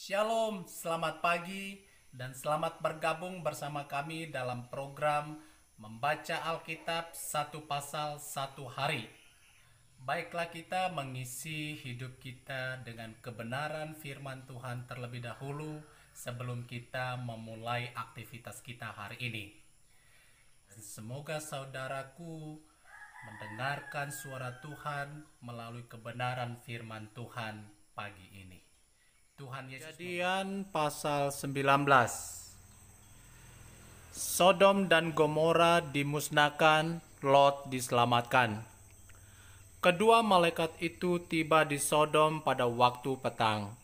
Shalom, selamat pagi dan selamat bergabung bersama kami dalam program membaca Alkitab satu pasal satu hari. Baiklah, kita mengisi hidup kita dengan kebenaran firman Tuhan terlebih dahulu sebelum kita memulai aktivitas kita hari ini. Dan semoga saudaraku mendengarkan suara Tuhan melalui kebenaran firman Tuhan pagi ini. Tuhan Yesus. Kejadian pasal 19. Sodom dan Gomora dimusnahkan, Lot diselamatkan. Kedua malaikat itu tiba di Sodom pada waktu petang.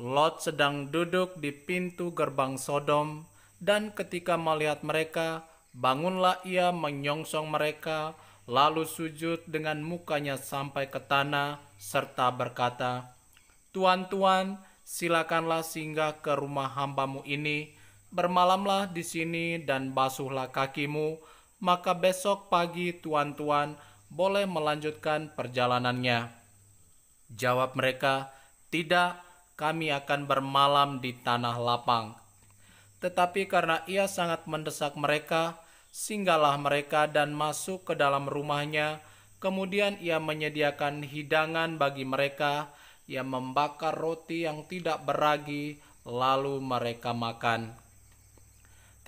Lot sedang duduk di pintu gerbang Sodom, dan ketika melihat mereka, bangunlah ia menyongsong mereka, lalu sujud dengan mukanya sampai ke tanah, serta berkata, "Tuan, Tuan, silakanlah singgah ke rumah hambamu ini, bermalamlah di sini dan basuhlah kakimu, maka besok pagi tuan-tuan boleh melanjutkan perjalanannya." Jawab mereka, "Tidak, kami akan bermalam di tanah lapang." Tetapi karena ia sangat mendesak mereka, singgahlah mereka dan masuk ke dalam rumahnya. Kemudian ia menyediakan hidangan bagi mereka. Ia membakar roti yang tidak beragi, lalu mereka makan.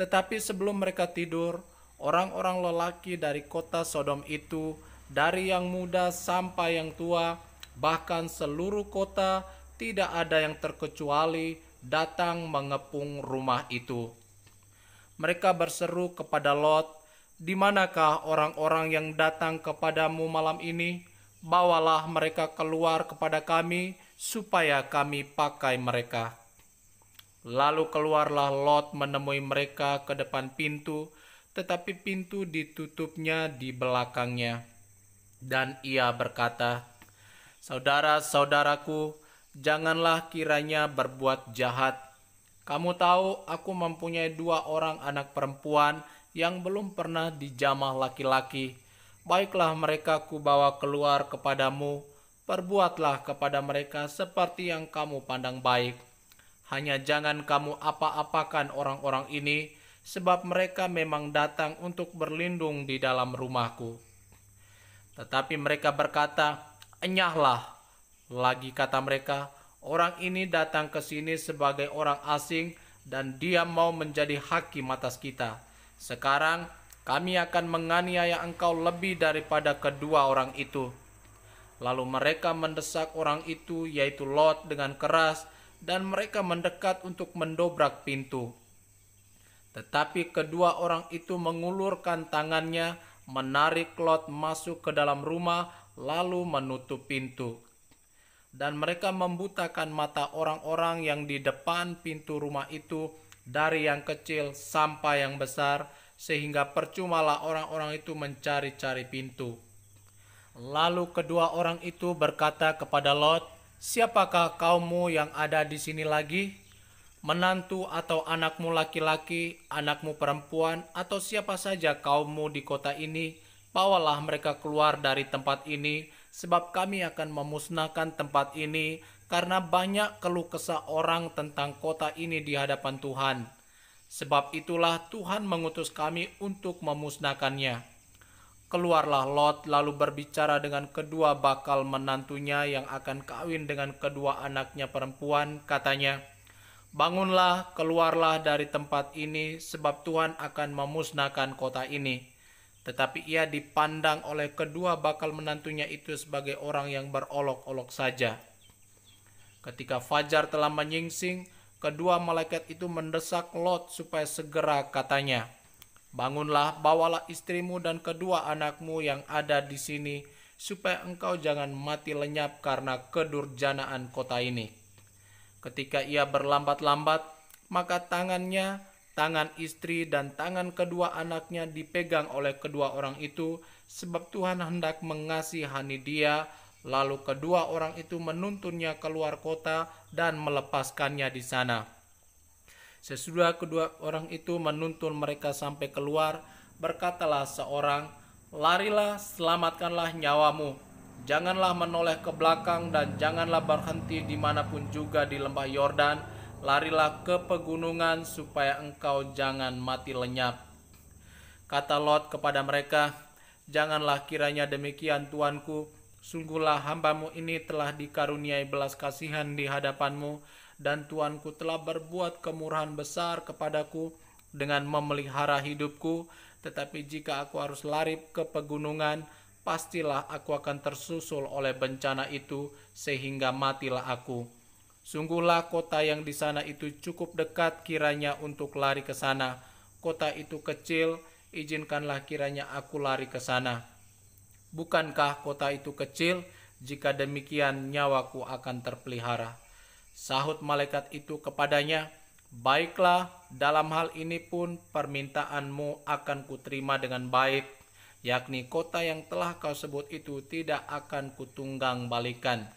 Tetapi sebelum mereka tidur, orang-orang lelaki dari kota Sodom itu, dari yang muda sampai yang tua, bahkan seluruh kota, tidak ada yang terkecuali, datang mengepung rumah itu. Mereka berseru kepada Lot, "Di manakah orang-orang yang datang kepadamu malam ini? Bawalah mereka keluar kepada kami, supaya kami pakai mereka." Lalu keluarlah Lot menemui mereka ke depan pintu, tetapi pintu ditutupnya di belakangnya. Dan ia berkata, "Saudara-saudaraku, janganlah kiranya berbuat jahat. Kamu tahu aku mempunyai 2 orang anak perempuan yang belum pernah dijamah laki-laki. Baiklah mereka kubawa keluar kepadamu, perbuatlah kepada mereka seperti yang kamu pandang baik. Hanya jangan kamu apa-apakan orang-orang ini, sebab mereka memang datang untuk berlindung di dalam rumahku." Tetapi mereka berkata, "Enyahlah." Lagi kata mereka, "Orang ini datang ke sini sebagai orang asing, dan dia mau menjadi hakim atas kita. Sekarang kami akan menganiaya engkau lebih daripada kedua orang itu." Lalu mereka mendesak orang itu, yaitu Lot, dengan keras, dan mereka mendekat untuk mendobrak pintu. Tetapi kedua orang itu mengulurkan tangannya, menarik Lot masuk ke dalam rumah, lalu menutup pintu. Dan mereka membutakan mata orang-orang yang di depan pintu rumah itu, dari yang kecil sampai yang besar, sehingga percumalah orang-orang itu mencari-cari pintu. Lalu kedua orang itu berkata kepada Lot, "Siapakah kaummu yang ada di sini lagi? Menantu atau anakmu laki-laki, anakmu perempuan, atau siapa saja kaummu di kota ini, bawalah mereka keluar dari tempat ini, sebab kami akan memusnahkan tempat ini, karena banyak keluh kesah orang tentang kota ini di hadapan Tuhan. Sebab itulah Tuhan mengutus kami untuk memusnahkannya." Keluarlah Lot lalu berbicara dengan kedua bakal menantunya yang akan kawin dengan kedua anaknya perempuan. Katanya, "Bangunlah, keluarlah dari tempat ini, sebab Tuhan akan memusnahkan kota ini." Tetapi ia dipandang oleh kedua bakal menantunya itu sebagai orang yang berolok-olok saja. Ketika fajar telah menyingsing, kedua malaikat itu mendesak Lot supaya segera. Katanya, "Bangunlah, bawalah istrimu dan kedua anakmu yang ada di sini, supaya engkau jangan mati lenyap karena kedurjanaan kota ini." Ketika ia berlambat-lambat, maka tangannya, tangan istri dan tangan kedua anaknya dipegang oleh kedua orang itu, sebab Tuhan hendak mengasihani dia. Lalu kedua orang itu menuntunnya keluar kota dan melepaskannya di sana. Sesudah kedua orang itu menuntun mereka sampai keluar, berkatalah seorang, "Larilah, selamatkanlah nyawamu. Janganlah menoleh ke belakang dan janganlah berhenti dimanapun juga di lembah Yordan, larilah ke pegunungan supaya engkau jangan mati lenyap. Kata Lot kepada mereka, "Janganlah kiranya demikian, tuanku. Sungguhlah hambamu ini telah dikaruniai belas kasihan di hadapanmu, dan tuanku telah berbuat kemurahan besar kepadaku dengan memelihara hidupku. Tetapi jika aku harus lari ke pegunungan, pastilah aku akan tersusul oleh bencana itu, sehingga matilah aku. Sungguhlah kota yang di sana itu cukup dekat kiranya untuk lari ke sana. Kota itu kecil, izinkanlah kiranya aku lari ke sana. Bukankah kota itu kecil? Jika demikian nyawaku akan terpelihara." Sahut malaikat itu kepadanya, "Baiklah, dalam hal ini pun permintaanmu akan kuterima dengan baik, yakni kota yang telah kau sebut itu tidak akan kutunggang balikan.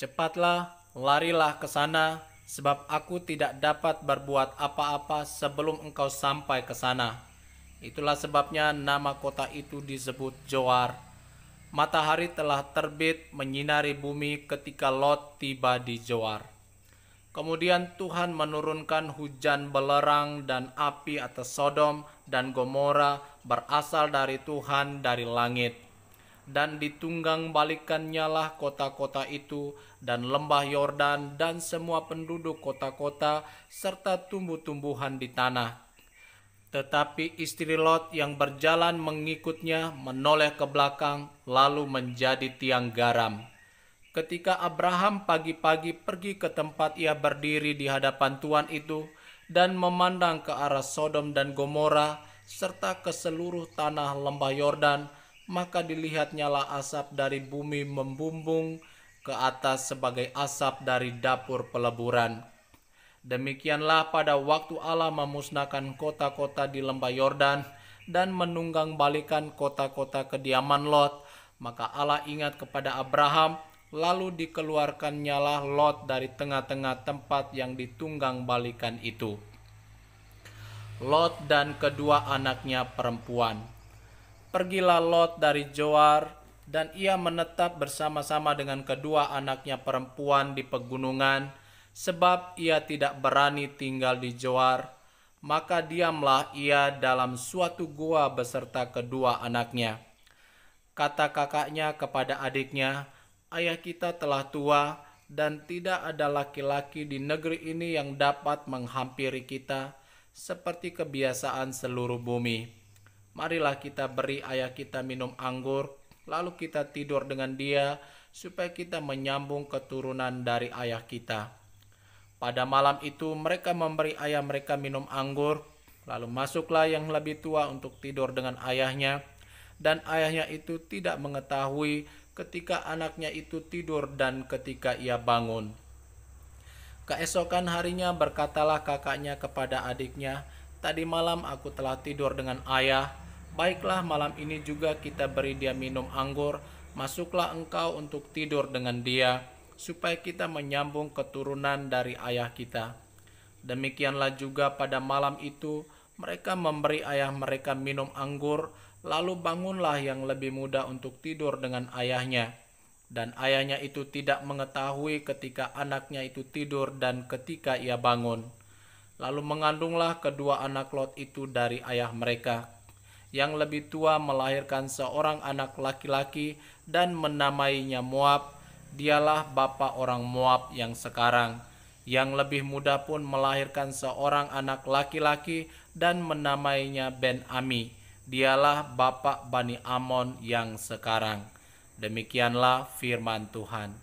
Cepatlah, larilah ke sana, sebab aku tidak dapat berbuat apa-apa sebelum engkau sampai ke sana." Itulah sebabnya nama kota itu disebut Zoar. Matahari telah terbit menyinari bumi ketika Lot tiba di Zoar. Kemudian Tuhan menurunkan hujan belerang dan api atas Sodom dan Gomora berasal dari Tuhan dari langit. Dan ditunggang balikannya lah kota-kota itu dan lembah Yordan dan semua penduduk kota-kota serta tumbuh-tumbuhan di tanah. Tetapi istri Lot yang berjalan mengikutnya menoleh ke belakang lalu menjadi tiang garam. Ketika Abraham pagi-pagi pergi ke tempat ia berdiri di hadapan Tuhan itu dan memandang ke arah Sodom dan Gomora serta ke seluruh tanah lembah Yordan, maka dilihatnyalah asap dari bumi membumbung ke atas sebagai asap dari dapur peleburan. Demikianlah pada waktu Allah memusnahkan kota-kota di lembah Yordan dan menunggang balikan kota-kota kediaman Lot, maka Allah ingat kepada Abraham, lalu dikeluarkannyalah Lot dari tengah-tengah tempat yang ditunggang balikan itu. Lot dan kedua anaknya perempuan. Pergilah Lot dari Zoar, dan ia menetap bersama-sama dengan kedua anaknya perempuan di pegunungan, sebab ia tidak berani tinggal di Zoar. Maka diamlah ia dalam suatu gua beserta kedua anaknya. Kata kakaknya kepada adiknya, "Ayah kita telah tua, dan tidak ada laki-laki di negeri ini yang dapat menghampiri kita, seperti kebiasaan seluruh bumi. Marilah kita beri ayah kita minum anggur, lalu kita tidur dengan dia, supaya kita menyambung keturunan dari ayah kita." Pada malam itu mereka memberi ayah mereka minum anggur, lalu masuklah yang lebih tua untuk tidur dengan ayahnya, dan ayahnya itu tidak mengetahui ketika anaknya itu tidur dan ketika ia bangun. Keesokan harinya berkatalah kakaknya kepada adiknya, "Tadi malam aku telah tidur dengan ayah, baiklah malam ini juga kita beri dia minum anggur, masuklah engkau untuk tidur dengan dia, supaya kita menyambung keturunan dari ayah kita." Demikianlah juga pada malam itu mereka memberi ayah mereka minum anggur, lalu bangunlah yang lebih muda untuk tidur dengan ayahnya. Dan ayahnya itu tidak mengetahui ketika anaknya itu tidur dan ketika ia bangun. Lalu mengandunglah kedua anak Lot itu dari ayah mereka. Yang lebih tua melahirkan seorang anak laki-laki dan menamainya Moab. Dialah bapa orang Moab yang sekarang. Yang lebih muda pun melahirkan seorang anak laki-laki dan menamainya Ben-Ami. Dialah bapa Bani Amon yang sekarang. Demikianlah firman Tuhan.